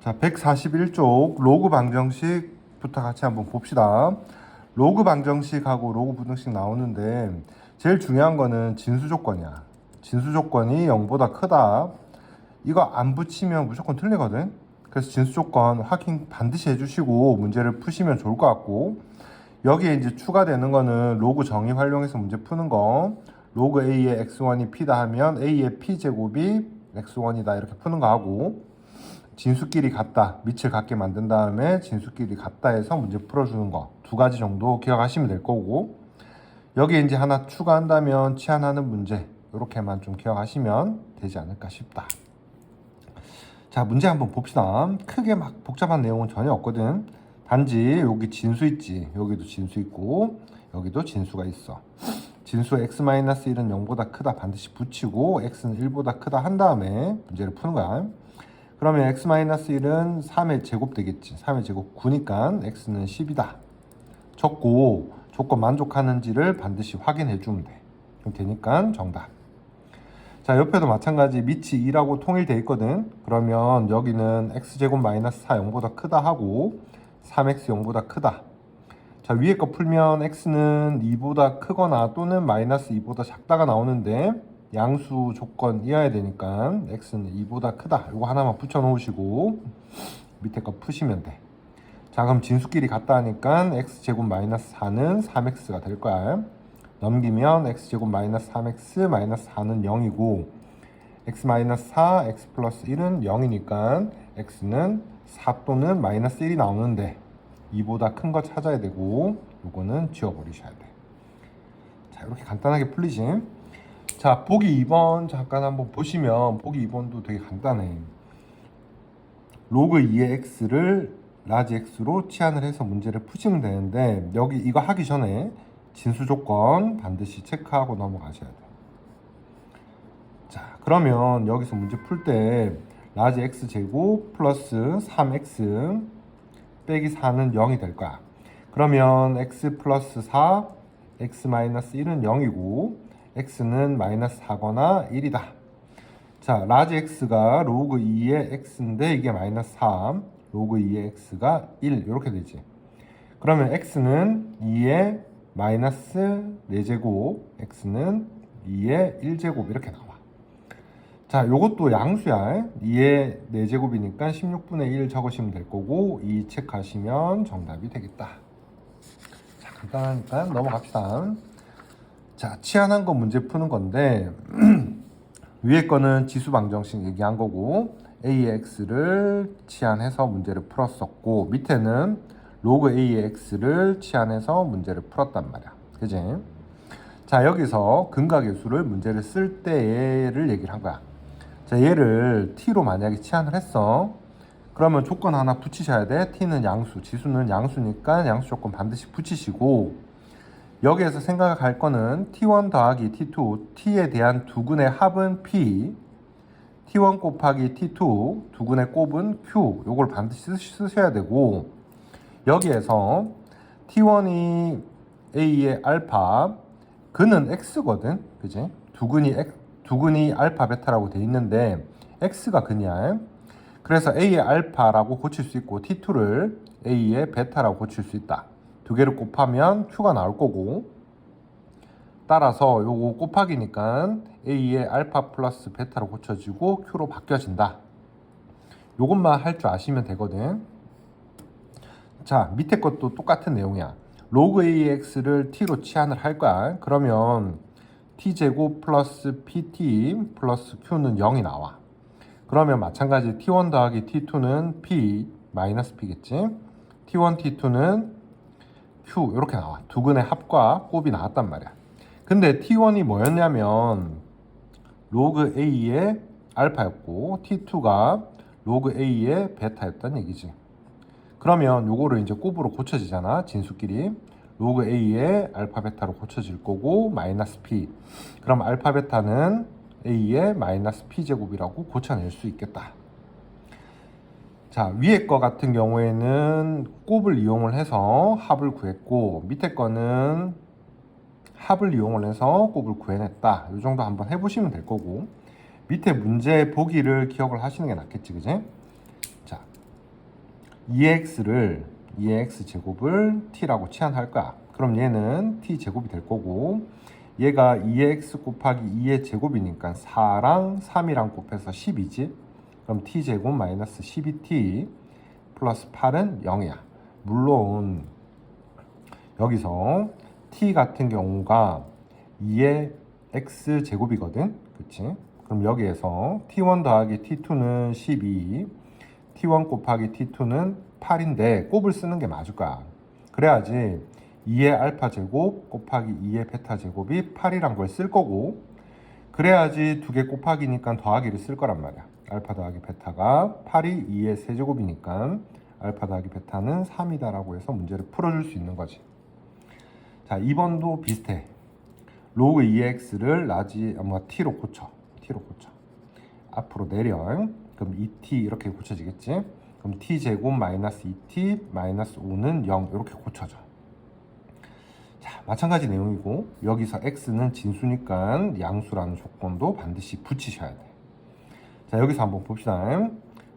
자, 141쪽 로그 방정식부터 같이 한번 봅시다. 로그 방정식하고 로그 부등식 나오는데 제일 중요한 거는 진수 조건이야. 진수 조건이 0보다 크다. 이거 안 붙이면 무조건 틀리거든. 그래서 진수 조건 확인 반드시 해주시고 문제를 푸시면 좋을 것 같고, 여기에 이제 추가되는 거는 로그 정의 활용해서 문제 푸는 거. 로그 A의 x1이 p다 하면 A의 p제곱이 x1이다 이렇게 푸는 거 하고, 진수끼리 같다, 밑을 같게 만든 다음에 진수끼리 같다 해서 문제 풀어주는 거 두 가지 정도 기억하시면 될 거고, 여기에 이제 하나 추가한다면 치환하는 문제, 이렇게만 좀 기억하시면 되지 않을까 싶다. 자, 문제 한번 봅시다. 크게 막 복잡한 내용은 전혀 없거든. 단지 여기 진수 있지, 여기도 진수 있고 여기도 진수가 있어. 진수 x-1은 0보다 크다 반드시 붙이고 x는 1보다 크다 한 다음에 문제를 푸는 거야. 그러면 x-1은 3의 제곱 되겠지. 3의 제곱 9니까 x는 10이다. 적고 조건 만족하는지를 반드시 확인해 주면 돼. 그럼 되니까 정답. 자, 옆에도 마찬가지 밑이 2라고 통일되어 있거든. 그러면 여기는 x제곱 마이너스 4 0보다 크다 하고 3x 0보다 크다. 자, 위에 거 풀면 x는 2보다 크거나 또는 마이너스 2보다 작다가 나오는데 양수 조건이어야 되니까 x는 2보다 크다. 이거 하나만 붙여 놓으시고 밑에 거 푸시면 돼. 자, 그럼 진수끼리 같다 하니까 x제곱 마이너스 4는 3x가 될 거야. 넘기면 x제곱 마이너스 3x 마이너스 4는 0이고 x 마이너스 4, x 플러스 1은 0이니까 x는 4 또는 마이너스 1이 나오는데 2보다 큰 거 찾아야 되고 요거는 지워버리셔야 돼. 자, 이렇게 간단하게 풀리지. 자, 보기 2번 잠깐 한번 보시면 보기 2번도 되게 간단해. 로그 2의 x를 라지 x로 치환을 해서 문제를 푸시면 되는데, 여기 이거 하기 전에 진수 조건 반드시 체크하고 넘어가셔야 돼. 자, 그러면 여기서 문제 풀 때 라지 x 제곱 플러스 3x 빼기 4는 0이 될 거야. 그러면 x 플러스 4, x 마이너스 1은 0이고 x는 마이너스 4거나 1이다. 자, 라지 x가 로그 2의 x인데 이게 마이너스 3, 로그 2의 x가 1 이렇게 되지. 그러면 x는 2의 마이너스 4제곱, x는 2의 1제곱 이렇게 나와. 자, 요것도 양수야. 2의 4제곱이니까 16분의 1 적으시면 될 거고 2 체크하시면 정답이 되겠다. 자, 간단하니까 넘어갑시다. 자, 치환한 거 문제 푸는 건데 위에 거는 지수 방정식 얘기한 거고 a의 x를 치환해서 문제를 풀었었고, 밑에는 로그 a의 x를 치환해서 문제를 풀었단 말이야. 그지? 자, 여기서 근각의 수를 문제를 쓸 때를 얘기를 한 거야. 자, 얘를 t로 만약에 치환을 했어. 그러면 조건 하나 붙이셔야 돼. t는 양수, 지수는 양수니까 양수 조건 반드시 붙이시고, 여기에서 생각할 거는 t1 더하기 t2, t에 대한 두근의 합은 p, t1 곱하기 t2, 두근의 곱은 q, 요걸 반드시 쓰셔야 되고, 여기에서 t1이 a의 알파, 그는 x거든, 그지? 두근이 알파 베타라고 돼 있는데 x가 근이야. 그래서 a의 알파라고 고칠 수 있고 t2를 a의 베타라고 고칠 수 있다. 두 개를 곱하면 q가 나올 거고, 따라서 요거 곱하기니까 a의 알파 플러스 베타로 고쳐지고 q로 바뀌어진다. 요것만 할 줄 아시면 되거든. 자, 밑에 것도 똑같은 내용이야. 로그 AX를 T로 치환을 할 거야. 그러면 T제곱 플러스 PT 플러스 Q는 0이 나와. 그러면 마찬가지 T1 더하기 T2는 P 마이너스 P겠지. T1, T2는 Q 이렇게 나와. 두근의 합과 곱이 나왔단 말이야. 근데 T1이 뭐였냐면 로그 A의 알파였고 T2가 로그 A의 베타였단 얘기지. 그러면 요거를 이제 곱으로 고쳐지잖아. 진수끼리 로그 A의 알파 베타로 고쳐질 거고 마이너스 P. 그럼 알파 베타는 A의 마이너스 P 제곱이라고 고쳐낼 수 있겠다. 자, 위에 거 같은 경우에는 곱을 이용을 해서 합을 구했고, 밑에 거는 합을 이용을 해서 곱을 구해냈다. 이 정도 한번 해보시면 될 거고, 밑에 문제 보기를 기억을 하시는 게 낫겠지, 그지? 자, 2x를 2x 제곱을 t라고 치환할 거야. 그럼 얘는 t 제곱이 될 거고 얘가 2x 곱하기 2의 제곱이니까 4랑 3이랑 곱해서 10이지. 그럼 t 제곱 마이너스 12t 플러스 8은 0이야. 물론 여기서 t 같은 경우가 2의 x 제곱이거든. 그치? 그럼 여기에서 t1 더하기 t2는 12, t1 곱하기 t2는 8인데 곱을 쓰는 게 맞을 거야. 그래야지 2의 알파 제곱 곱하기 2의 베타 제곱이 8이란 걸 쓸 거고, 그래야지 두 개 곱하기니까 더하기를 쓸 거란 말이야. 알파 더하기 베타가 8이 2의 세제곱이니까 알파 더하기 베타는 3이다 라고 해서 문제를 풀어줄 수 있는 거지. 자, 2번도 비슷해. 로그 2x를 t로 고쳐. 앞으로 내려. 그럼 2t 이렇게 고쳐지겠지. 그럼 t 제곱 마이너스 2t 마이너스 5는 0 이렇게 고쳐져. 자, 마찬가지 내용이고 여기서 x는 진수니까 양수라는 조건도 반드시 붙이셔야 돼. 자, 여기서 한번 봅시다.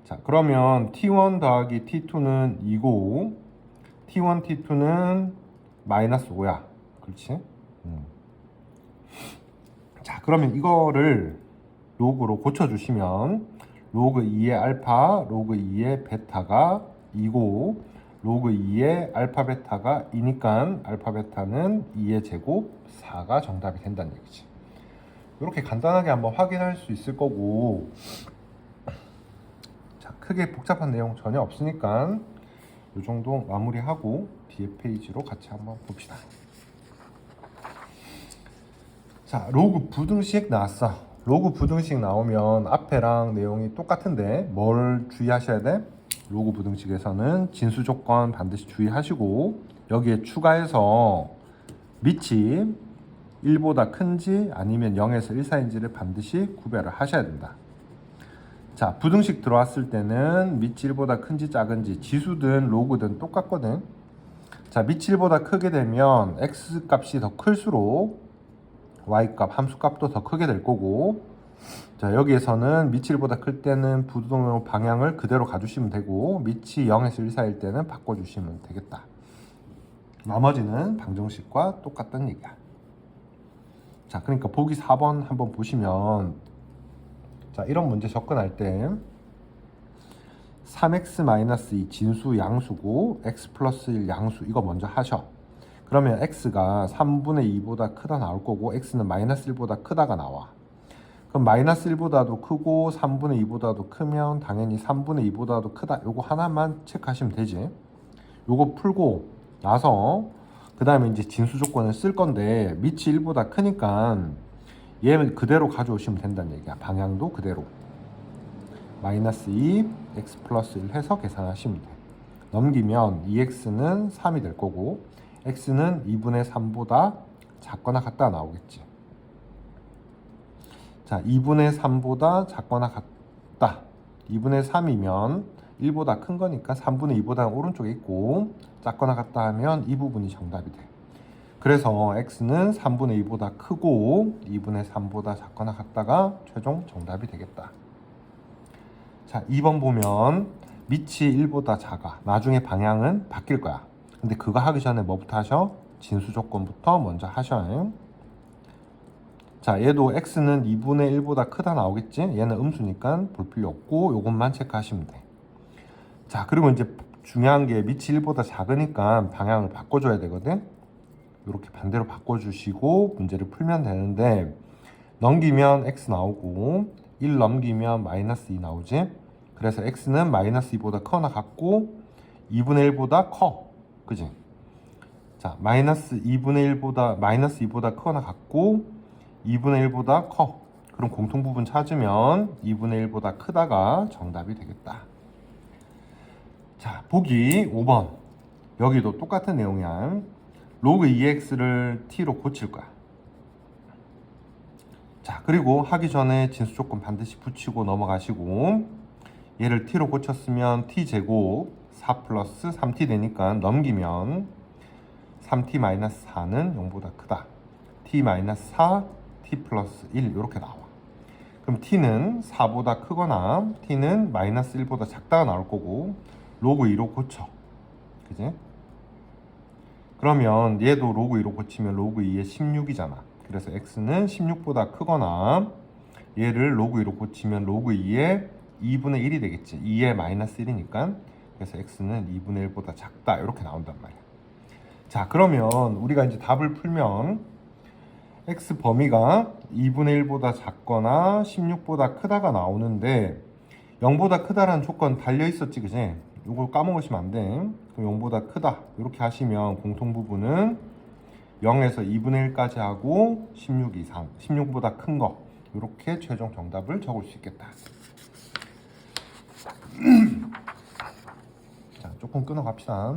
자, 그러면 t1 더하기 t2는 2고 t1, t2는 마이너스 5야. 그렇지? 자, 그러면 이거를 로그로 고쳐주시면 로그 2의 알파, 로그 2의 베타가 2고 로그 2의 알파 베타가 2니까 알파 베타는 2의 제곱 4가 정답이 된다는 얘기지. 이렇게 간단하게 한번 확인할 수 있을 거고, 자, 크게 복잡한 내용 전혀 없으니까 이 정도 마무리하고 뒤에 페이지로 같이 한번 봅시다. 자, 로그 부등식 나왔어. 로그 부등식 나오면 앞에랑 내용이 똑같은데 뭘 주의하셔야 돼? 로그 부등식에서는 진수 조건 반드시 주의하시고 여기에 추가해서 밑이 1보다 큰지 아니면 0에서 1 사이인지를 반드시 구별을 하셔야 된다. 자, 부등식 들어왔을 때는 밑이 1보다 큰지 작은지 지수든 로그든 똑같거든. 자, 밑이 1보다 크게 되면 x 값이 더 클수록 y값, 함수값도 더 크게 될 거고, 자, 여기에서는 밑이 1보다 클 때는 부등호 방향을 그대로 가주시면 되고 밑이 0에서 1 사이일 때는 바꿔주시면 되겠다. 나머지는 방정식과 똑같다는 얘기야. 자, 그러니까 보기 4번 한번 보시면, 자, 이런 문제 접근할 때 3x-2 진수 양수고 x 플러스 1 양수 이거 먼저 하셔. 그러면 x가 3분의 2보다 크다 나올 거고 x는 마이너스 1보다 크다가 나와. 그럼 마이너스 1보다도 크고 3분의 2보다도 크면 당연히 3분의 2보다도 크다. 요거 하나만 체크하시면 되지. 요거 풀고 나서 그 다음에 이제 진수 조건을 쓸 건데 밑이 1보다 크니까 얘는 그대로 가져오시면 된다는 얘기야. 방향도 그대로. 마이너스 2 x 플러스 1 해서 계산하시면 돼. 넘기면 2x는 3이 될 거고 x는 2분의 3보다 작거나 같다 나오겠지. 자, 2분의 3보다 작거나 같다. 2분의 3이면 1보다 큰 거니까 3분의 2보다 오른쪽에 있고 작거나 같다 하면 이 부분이 정답이 돼. 그래서 x는 3분의 2보다 크고 2분의 3보다 작거나 같다가 최종 정답이 되겠다. 자, 2번 보면 밑이 1보다 작아. 나중에 방향은 바뀔 거야. 근데 그거 하기 전에 뭐부터 하셔? 진수 조건부터 먼저 하셔. 자, 얘도 x는 2분의 1보다 크다 나오겠지? 얘는 음수니까 볼 필요 없고 요것만 체크하시면 돼. 자, 그리고 이제 중요한 게 밑이 1보다 작으니까 방향을 바꿔줘야 되거든. 이렇게 반대로 바꿔주시고 문제를 풀면 되는데 넘기면 x 나오고 1 넘기면 마이너스 2 나오지. 그래서 x는 마이너스 2보다 크거나 같고 2분의 1보다 커. 그지? 자, 마이너스 2보다 크거나 같고 2분의 1보다 커. 그럼 공통부분 찾으면 2분의 1보다 크다가 정답이 되겠다. 자, 보기 5번. 여기도 똑같은 내용이야. 로그 2x를 t로 고칠 거야. 자, 그리고 하기 전에 진수 조건 반드시 붙이고 넘어가시고 얘를 t로 고쳤으면 t제곱 4 플러스 3t 되니까 넘기면 3t-4는 0보다 크다. t-4, t 플러스 1 이렇게 나와. 그럼 t는 4보다 크거나 t는 마이너스 1보다 작다가 나올 거고 로그 2로 고쳐. 그지? 그러면 얘도 로그 2로 고치면 로그 2의 16이잖아. 그래서 x는 16보다 크거나 얘를 로그 2로 고치면 로그 2의 2분의 1이 되겠지. 2의 마이너스 1이니까. 그래서 x는 2분의 1보다 작다. 이렇게 나온단 말이야. 자, 그러면 우리가 이제 답을 풀면 x 범위가 2분의 1보다 작거나 16보다 크다가 나오는데 0보다 크다라는 조건 달려 있었지, 그지? 이걸 까먹으시면 안 돼. 그럼 0보다 크다 이렇게 하시면 공통 부분은 0에서 2분의 1까지 하고 16 이상, 16보다 큰 거 이렇게 최종 정답을 적을 수 있겠다. 자, 조금 끊어 갑시다.